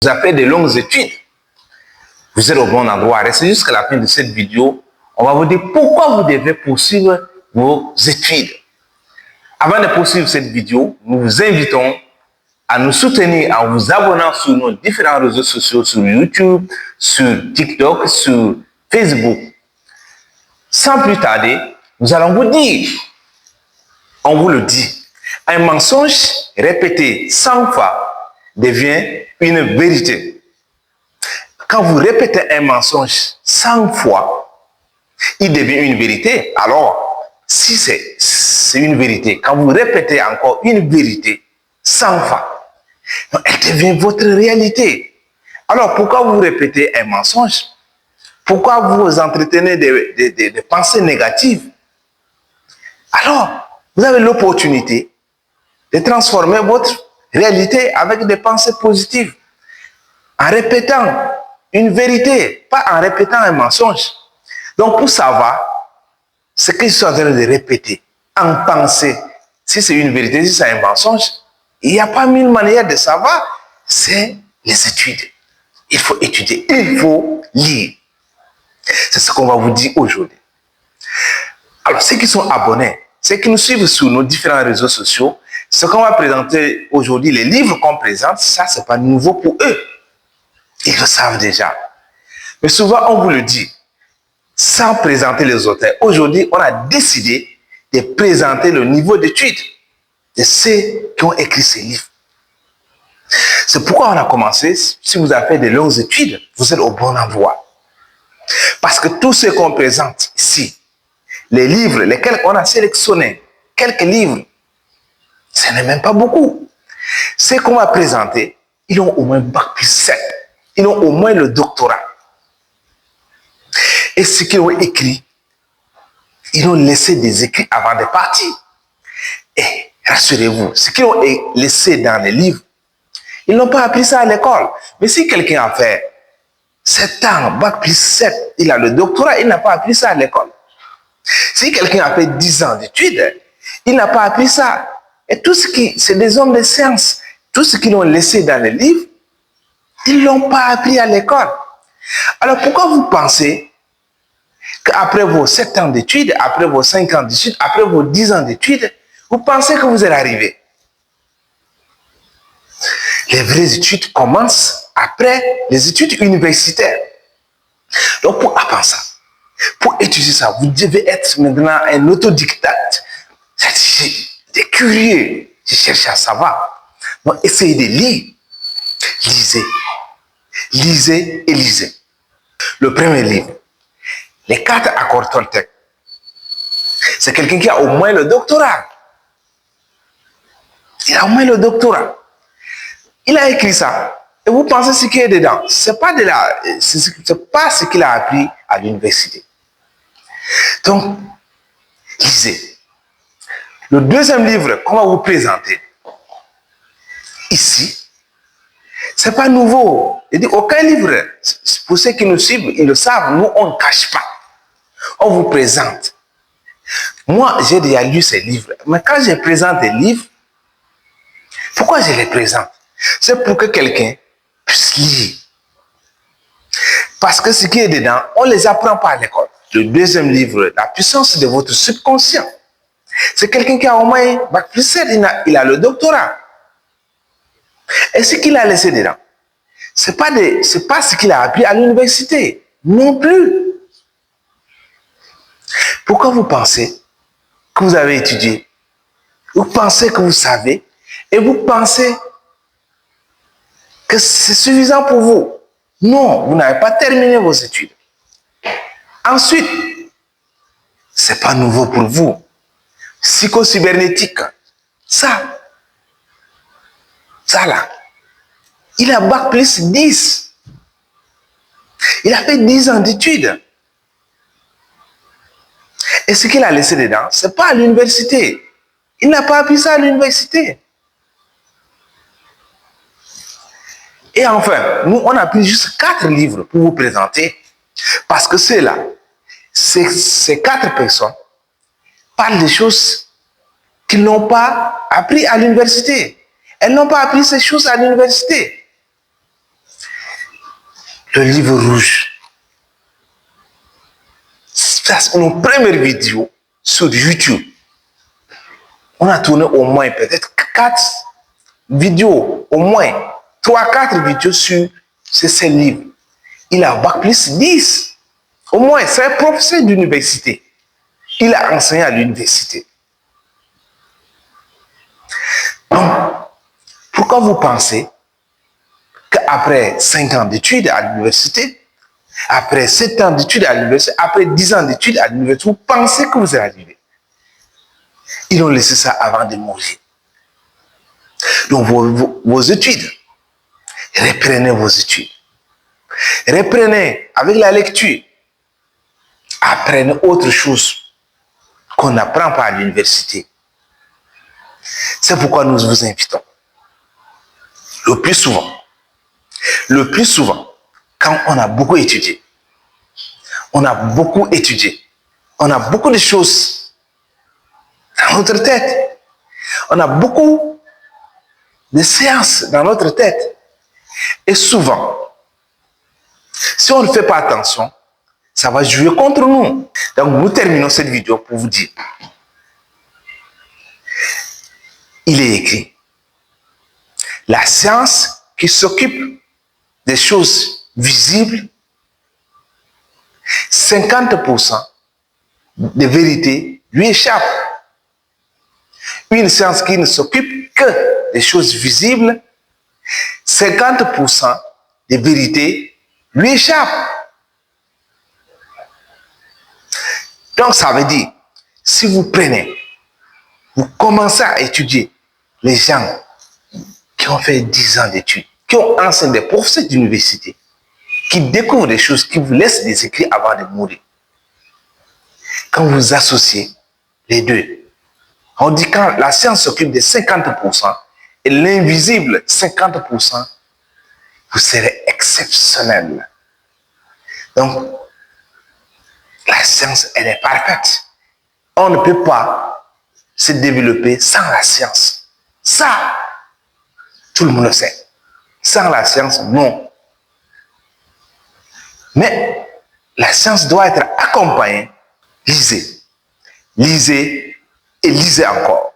vous avez fait de longues études, vous êtes au bon endroit. Restez jusqu'à la fin de cette vidéo. On va vous dire pourquoi vous devez poursuivre vos études. Avant de poursuivre cette vidéo, nous vous invitons à nous soutenir en vous abonnant sur nos différents réseaux sociaux, sur YouTube, sur TikTok, sur Facebook. Sans plus tarder, nous allons vous dire, on vous le dit, un mensonge répété 100 fois devient une vérité. Quand vous répétez un mensonge 100 fois, il devient une vérité. Alors, si c'est une vérité, quand vous répétez encore une vérité 100 fois, elle devient votre réalité. Alors, pourquoi vous répétez un mensonge? Pourquoi vous entretenez des pensées négatives? Alors, vous avez l'opportunité de transformer votre réalité avec des pensées positives en répétant une vérité, pas en répétant un mensonge. Donc, pour savoir ce que je suis en train de répéter en pensée, si c'est une vérité, si c'est un mensonge, il n'y a pas mille manières de savoir, c'est les études. Il faut étudier, il faut lire. C'est ce qu'on va vous dire aujourd'hui. Alors, ceux qui sont abonnés, ceux qui nous suivent sur nos différents réseaux sociaux, ce qu'on va présenter aujourd'hui, les livres qu'on présente, ça, c'est pas nouveau pour eux. Ils le savent déjà. Mais souvent, on vous le dit, sans présenter les auteurs. Aujourd'hui, on a décidé de présenter le niveau d'études de ceux qui ont écrit ces livres. C'est pourquoi on a commencé. Si vous avez fait de longues études, vous êtes au bon endroit. Parce que tout ce qu'on présente ici, les livres, lesquels on a sélectionné, quelques livres, ce n'est même pas beaucoup. Ce qu'on va présenter, ils ont au moins bac plus 7. Ils ont au moins le doctorat. Et ce qu'ils ont écrit, ils ont laissé des écrits avant de partir. Et rassurez-vous, ce qu'ils ont laissé dans les livres, ils n'ont pas appris ça à l'école. Mais si quelqu'un a fait 7 ans, bac plus 7, il a le doctorat, il n'a pas appris ça à l'école. Si quelqu'un a fait 10 ans d'études, il n'a pas appris ça. Et tout ce qui, c'est des hommes de science. Tout ce qu'ils ont laissé dans les livres, ils ne l'ont pas appris à l'école. Alors pourquoi vous pensez qu'après vos 7 ans d'études, après vos 5 ans d'études, après vos 10 ans d'études, vous pensez que vous êtes arrivé? Les vraies études commencent après les études universitaires. Donc pour apprendre ça, pour étudier ça, vous devez être maintenant un autodidacte. C'est-à-dire des curieux qui cherchent à savoir. Donc essayez de lire. Lisez. Lisez et lisez. Le premier livre, les 4 accords Toltec. C'est quelqu'un qui a au moins le doctorat. Il a au moins le doctorat. Il a écrit ça. Et vous pensez ce qui est dedans. C'est pas ce qu'il a appris à l'université. Donc, lisez. Le deuxième livre qu'on va vous présenter ici, c'est pas nouveau. Il dit aucun livre. Pour ceux qui nous suivent, ils le savent. Nous, on ne cache pas. On vous présente. Moi, j'ai déjà lu ces livres. Mais quand je présente des livres, pourquoi je les présente? C'est pour que quelqu'un puisse lire. Parce que ce qui est dedans, on ne les apprend pas à l'école. Le deuxième livre, la puissance de votre subconscient. C'est quelqu'un qui a au moins bac plus 7, il a le doctorat. Et ce qu'il a laissé dedans, c'est pas ce qu'il a appris à l'université. Non plus. Pourquoi vous pensez que vous avez étudié? Vous pensez que vous savez et vous pensez que c'est suffisant pour vous. Non, vous n'avez pas terminé vos études. Ensuite, c'est pas nouveau pour vous. Psychocybernétique, ça là, il a bac plus 10. Il a fait 10 ans d'études. Et ce qu'il a laissé dedans, c'est pas à l'université. Il n'a pas appris ça à l'université. Et enfin, nous, on a pris juste 4 livres pour vous présenter. Parce que ceux-là, ces 4 personnes parlent des choses qu'ils n'ont pas appris à l'université. Elles n'ont pas appris ces choses à l'université. le livre rouge. C'est nos premières vidéos sur YouTube. On a tourné au moins peut-être 4 vidéos, au moins 3-4 vidéos sur ces livres. Il a bac plus 10. Au moins, c'est un professeur d'université. Il a enseigné à l'université. Donc, pourquoi vous pensez qu'après 5 ans d'études à l'université, après 7 ans d'études à l'université, après 10 ans d'études à l'université, vous pensez que vous êtes arrivé? Ils ont laissé ça avant de mourir. Donc, vos études, reprenez vos études. Reprenez avec la lecture. Apprenez autre chose qu'on n'apprend pas à l'université. C'est pourquoi nous vous invitons. Le plus souvent, quand on a beaucoup étudié, on a beaucoup de choses dans notre tête, on a beaucoup de séances dans notre tête. Et souvent, si on ne fait pas attention, ça va jouer contre nous. Donc, nous terminons cette vidéo pour vous dire. Il est écrit, la science qui s'occupe des choses visibles, 50% de vérité lui échappe. Une science qui ne s'occupe que des choses visibles, 50% de vérité lui échappe. Donc, ça veut dire, si vous commencez à étudier les gens qui ont fait 10 ans d'études, qui ont enseigné des professeurs d'université, qui découvrent des choses, qui vous laissent des écrits avant de mourir. Quand vous associez les deux, on dit quand la science s'occupe de 50% et l'invisible 50%, vous serez exceptionnel. Donc, la science, elle est parfaite. On ne peut pas se développer sans la science. Ça, tout le monde le sait. Sans la science, non. Mais la science doit être accompagnée. Lisez. Lisez et lisez encore.